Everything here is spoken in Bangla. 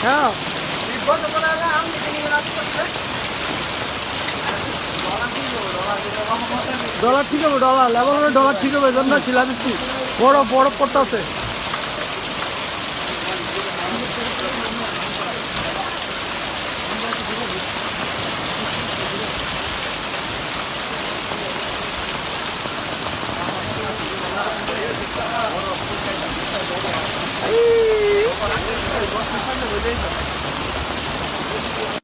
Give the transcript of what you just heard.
হ্যাঁ ডলার ঠিক হবে, ডলার লেবাননের ডলার ঠিক হবে, জন্য ছিলা দিচ্ছি। বড় বড় পড়তেছে।